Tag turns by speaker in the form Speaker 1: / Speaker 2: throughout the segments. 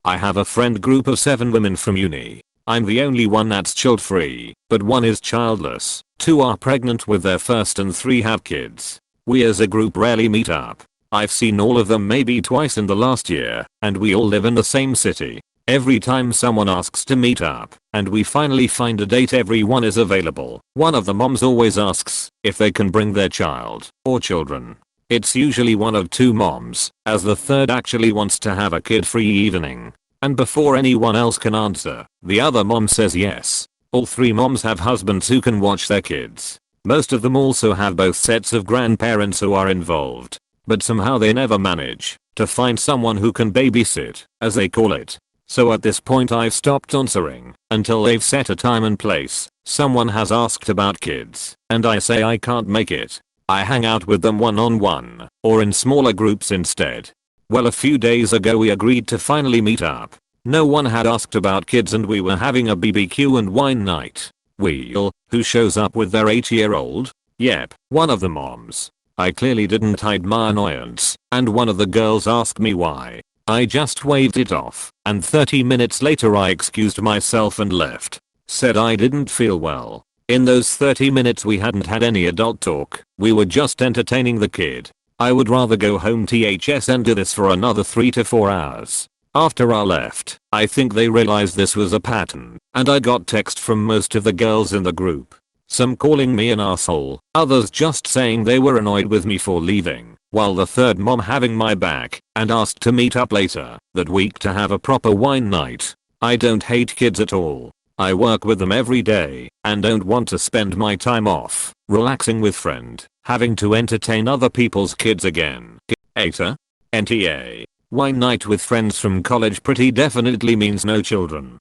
Speaker 1: I have a friend group of 7 women from uni. I'm the only one that's child free, but 1 is childless, 2 are pregnant with their first and 3 have kids. We as a group rarely meet up. I've seen all of them maybe twice in the last year, and we all live in the same city. Every time someone asks to meet up, and we finally find a date, everyone is available. One of the moms always asks if they can bring their child or children. It's usually one of 2 moms, as the third actually wants to have a kid-free evening. And before anyone else can answer, the other mom says yes. All 3 moms have husbands who can watch their kids. Most of them also have both sets of grandparents who are involved. But somehow they never manage to find someone who can babysit, as they call it. So at this point I've stopped answering until they've set a time and place. Someone has asked about kids, and I say I can't make it. I hang out with them one-on-one, or in smaller groups instead. Well, a few days ago we agreed to finally meet up. No one had asked about kids and we were having a BBQ and wine night. Who shows up with their 8-year-old? Yep, one of the moms. I clearly didn't hide my annoyance, and one of the girls asked me why. I just waved it off, and 30 minutes later I excused myself and left. Said I didn't feel well. In those 30 minutes we hadn't had any adult talk, we were just entertaining the kid. I would rather go home THS and do this for another 3 to 4 hours. After I left, I think they realized this was a pattern, and I got text from most of the girls in the group. Some calling me an asshole, others just saying they were annoyed with me for leaving, while the third mom having my back and asked to meet up later that week to have a proper wine night. I don't hate kids at all. I work with them every day and don't want to spend my time off relaxing with friend having to entertain other people's kids again. ATA? NTA. Wine night with friends from college pretty definitely means no children.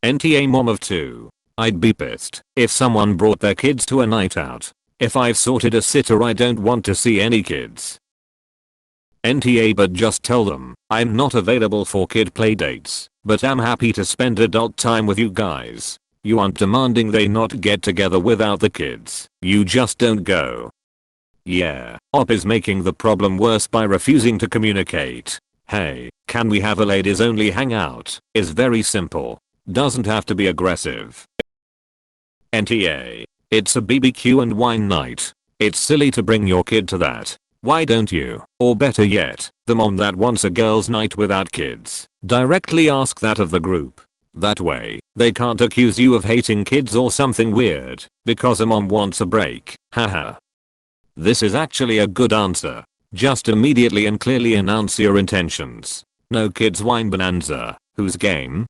Speaker 1: NTA mom of 2. I'd be pissed if someone brought their kids to a night out. If I've sorted a sitter I don't want to see any kids. NTA, but just tell them I'm not available for kid play dates, but I'm happy to spend adult time with you guys. You aren't demanding they not get together without the kids. You just don't go. Yeah, Op is making the problem worse by refusing to communicate. Hey, can we have a ladies only hangout? Is very simple. Doesn't have to be aggressive. NTA. It's a BBQ and wine night. It's silly to bring your kid to that. Why don't you, or better yet, the mom that wants a girls night without kids, directly ask that of the group? That way, they can't accuse you of hating kids or something weird, because a mom wants a break. Haha. This is actually a good answer. Just immediately and clearly announce your intentions. No kids wine bonanza. Who's game?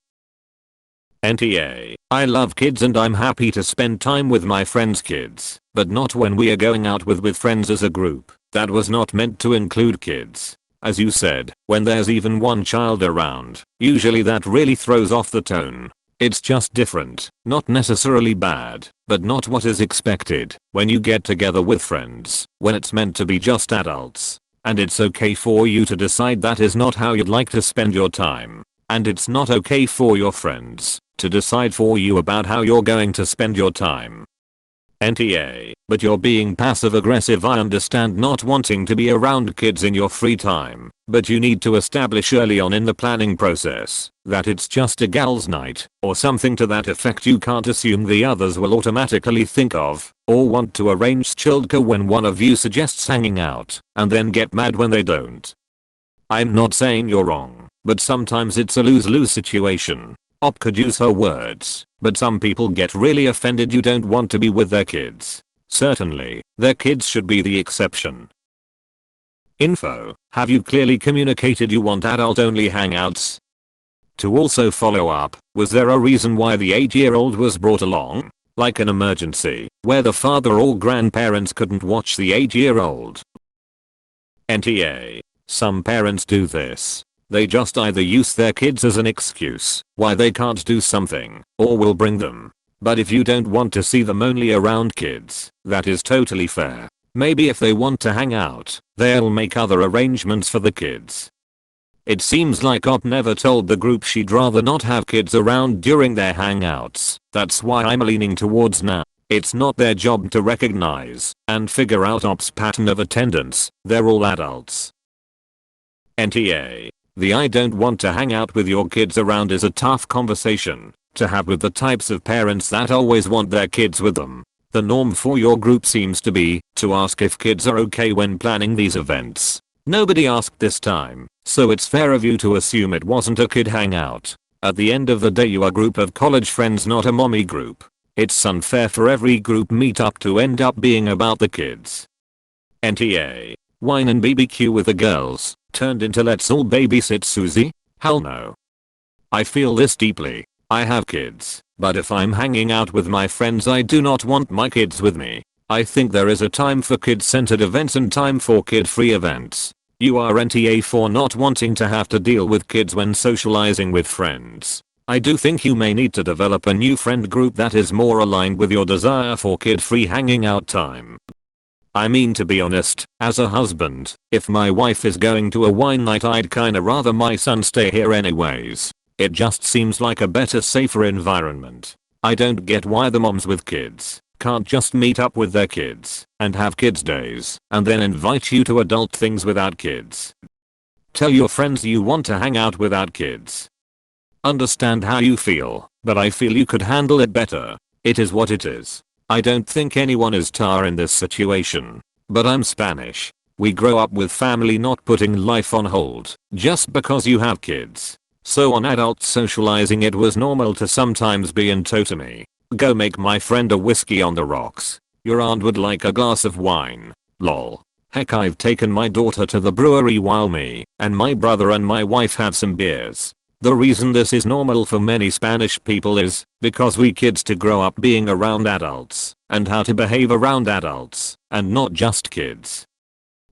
Speaker 1: NTA. I love kids and I'm happy to spend time with my friends' kids, but not when we are going out with friends as a group. That was not meant to include kids. As you said, when there's even one child around, usually that really throws off the tone. It's just different, not necessarily bad, but not what is expected when you get together with friends, when it's meant to be just adults. And it's okay for you to decide that is not how you'd like to spend your time. And it's not okay for your friends to decide for you about how you're going to spend your time. NTA, but you're being passive aggressive. I understand not wanting to be around kids in your free time, but you need to establish early on in the planning process that it's just a gals night or something to that effect. You can't assume the others will automatically think of or want to arrange childcare when one of you suggests hanging out and then get mad when they don't. I'm not saying you're wrong, but sometimes it's a lose-lose situation. Op could use her words, but some people get really offended you don't want to be with their kids. Certainly, their kids should be the exception. Info. Have you clearly communicated you want adult-only hangouts? To also follow up, was there a reason why the 8-year-old was brought along? Like an emergency, where the father or grandparents couldn't watch the 8-year-old? NTA. Some parents do this. They just either use their kids as an excuse why they can't do something, or will bring them. But if you don't want to see them only around kids, that is totally fair. Maybe if they want to hang out, they'll make other arrangements for the kids. It seems like Op never told the group she'd rather not have kids around during their hangouts. That's why I'm leaning towards now. It's not their job to recognize and figure out Op's pattern of attendance. They're all adults. NTA. The "I don't want to hang out with your kids around" is a tough conversation to have with the types of parents that always want their kids with them. The norm for your group seems to be to ask if kids are okay when planning these events. Nobody asked this time, so it's fair of you to assume it wasn't a kid hangout. At the end of the day, you are a group of college friends, not a mommy group. It's unfair for every group meetup to end up being about the kids. NTA. Wine and BBQ with the girls turned into let's all babysit Susie? Hell no. I feel this deeply. I have kids, but if I'm hanging out with my friends, I do not want my kids with me. I think there is a time for kid-centered events and time for kid-free events. You are NTA for not wanting to have to deal with kids when socializing with friends. I do think you may need to develop a new friend group that is more aligned with your desire for kid-free hanging out time. I mean, to be honest, as a husband, if my wife is going to a wine night, I'd kinda rather my son stay here anyways. It just seems like a better, safer environment. I don't get why the moms with kids can't just meet up with their kids and have kids days and then invite you to adult things without kids. Tell your friends you want to hang out without kids. Understand how you feel, but I feel you could handle it better. It is what it is. I don't think anyone is tar in this situation. But I'm Spanish. We grow up with family not putting life on hold just because you have kids. So on adult socializing, it was normal to sometimes be in tow to me. Go make my friend a whiskey on the rocks. Your aunt would like a glass of wine. Lol. Heck, I've taken my daughter to the brewery while me and my brother and my wife have some beers. The reason this is normal for many Spanish people is because we kids to grow up being around adults and how to behave around adults and not just kids.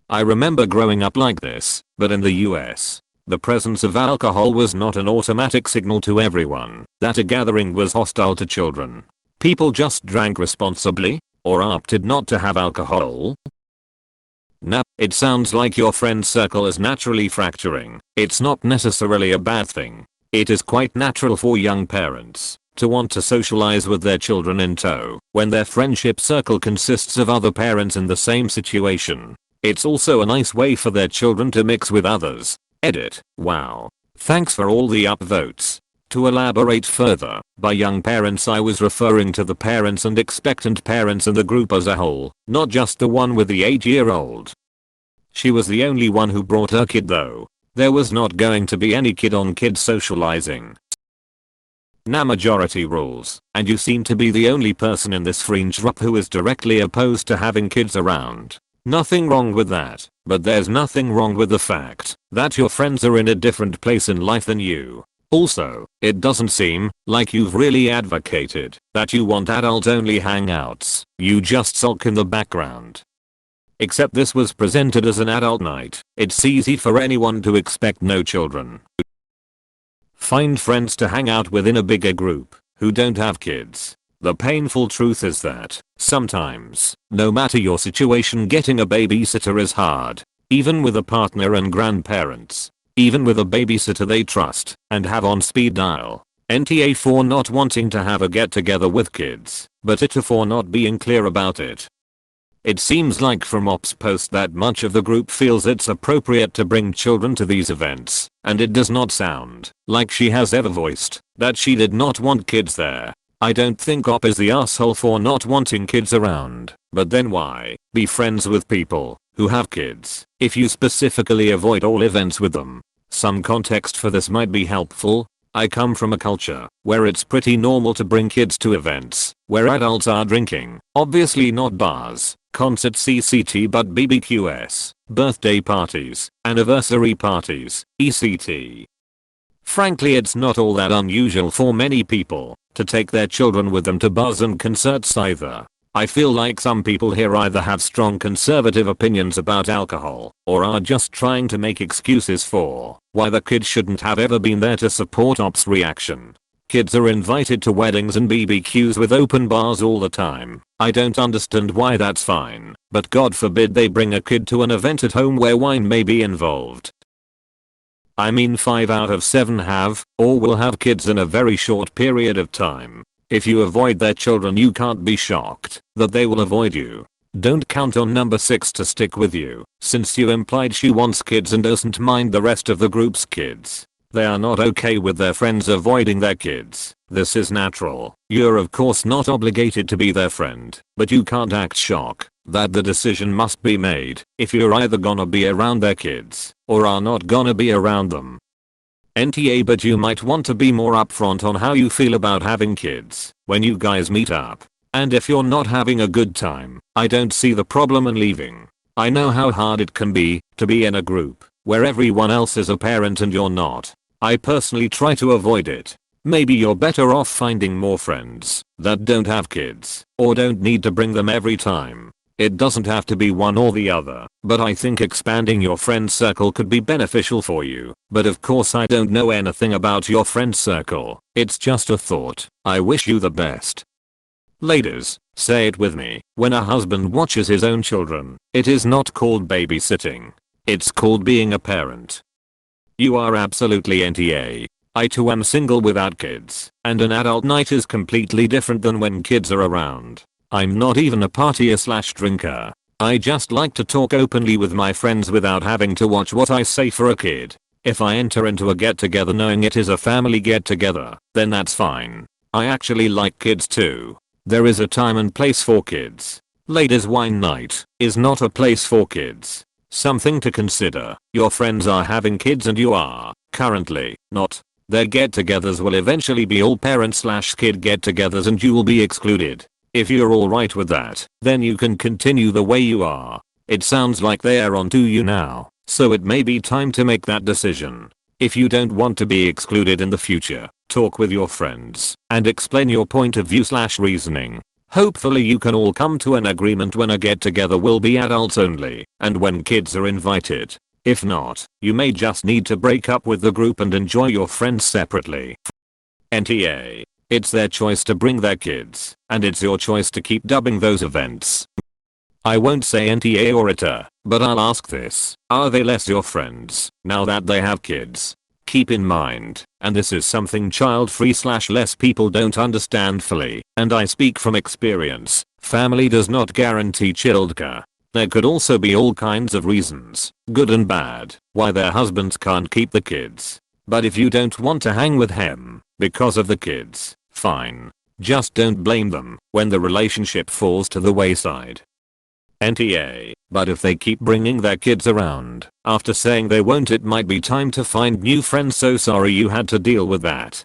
Speaker 1: I remember growing up like this, but in the US, the presence of alcohol was not an automatic signal to everyone that a gathering was hostile to children. People just drank responsibly or opted not to have alcohol. Nah, it sounds like your friend circle is naturally fracturing. It's not necessarily a bad thing. It is quite natural for young parents to want to socialize with their children in tow when their friendship circle consists of other parents in the same situation. It's also a nice way for their children to mix with others. Edit. Wow. Thanks for all the upvotes. To elaborate further, by young parents I was referring to the parents and expectant parents in the group as a whole, not just the one with the 8-year-old. She was the only one who brought her kid though. There was not going to be any kid on kid socializing. Nah, majority rules, and you seem to be the only person in this fringe group who is directly opposed to having kids around. Nothing wrong with that, but there's nothing wrong with the fact that your friends are in a different place in life than you. Also, it doesn't seem like you've really advocated that you want adult-only hangouts. You just sulk in the background. Except this was presented as an adult night. It's easy for anyone to expect no children. Find friends to hang out with in a bigger group who don't have kids. The painful truth is that sometimes, no matter your situation, getting a babysitter is hard. Even with a partner and grandparents. Even with a babysitter they trust and have on speed dial. NTA for not wanting to have a get together with kids, but it for not being clear about it. It seems like from Op's post that much of the group feels it's appropriate to bring children to these events, and it does not sound like she has ever voiced that she did not want kids there. I don't think Op is the asshole for not wanting kids around, but then why be friends with people who have kids if you specifically avoid all events with them? Some context for this might be helpful. I come from a culture where it's pretty normal to bring kids to events where adults are drinking. Obviously not bars, concerts, CCT, but BBQs, birthday parties, anniversary parties, ECT. Frankly, it's not all that unusual for many people to take their children with them to bars and concerts either. I feel like some people here either have strong conservative opinions about alcohol or are just trying to make excuses for why the kids shouldn't have ever been there to support Op's reaction. Kids are invited to weddings and BBQs with open bars all the time. I don't understand why that's fine, but God forbid they bring a kid to an event at home where wine may be involved. I mean, 5 out of 7 have or will have kids in a very short period of time. If you avoid their children, you can't be shocked that they will avoid you. Don't count on number 6 to stick with you, since you implied she wants kids and doesn't mind the rest of the group's kids. They are not okay with their friends avoiding their kids. This is natural. You're of course not obligated to be their friend, but you can't act shocked that the decision must be made if you're either gonna be around their kids or are not gonna be around them. NTA, but you might want to be more upfront on how you feel about having kids when you guys meet up. And if you're not having a good time, I don't see the problem in leaving. I know how hard it can be to be in a group where everyone else is a parent and you're not. I personally try to avoid it. Maybe you're better off finding more friends that don't have kids or don't need to bring them every time. It doesn't have to be one or the other, but I think expanding your friend circle could be beneficial for you. But of course I don't know anything about your friend circle. It's just a thought. I wish you the best. Ladies, say it with me. When a husband watches his own children, it is not called babysitting. It's called being a parent. You are absolutely NTA. I too am single without kids, and an adult night is completely different than when kids are around. I'm not even a partier/drinker. I just like to talk openly with my friends without having to watch what I say for a kid. If I enter into a get together knowing it is a family get together, then that's fine. I actually like kids too. There is a time and place for kids. Ladies' wine night is not a place for kids. Something to consider. Your friends are having kids and you are currently not. Their get-togethers will eventually be all parent/kid get-togethers and you will be excluded. If you're alright with that, then you can continue the way you are. It sounds like they are onto you now, so it may be time to make that decision. If you don't want to be excluded in the future, talk with your friends and explain your point of view/reasoning. Hopefully you can all come to an agreement when a get-together will be adults only and when kids are invited. If not, you may just need to break up with the group and enjoy your friends separately. NTA. It's their choice to bring their kids, and it's your choice to keep dubbing those events. I won't say NTA or ITA, but I'll ask this. Are they less your friends now that they have kids? Keep in mind, and this is something child-free/less people don't understand fully, and I speak from experience, family does not guarantee childcare. There could also be all kinds of reasons, good and bad, why their husbands can't keep the kids. But if you don't want to hang with him because of the kids, fine. Just don't blame them when the relationship falls to the wayside. NTA. But if they keep bringing their kids around after saying they won't, it might be time to find new friends. So sorry you had to deal with that.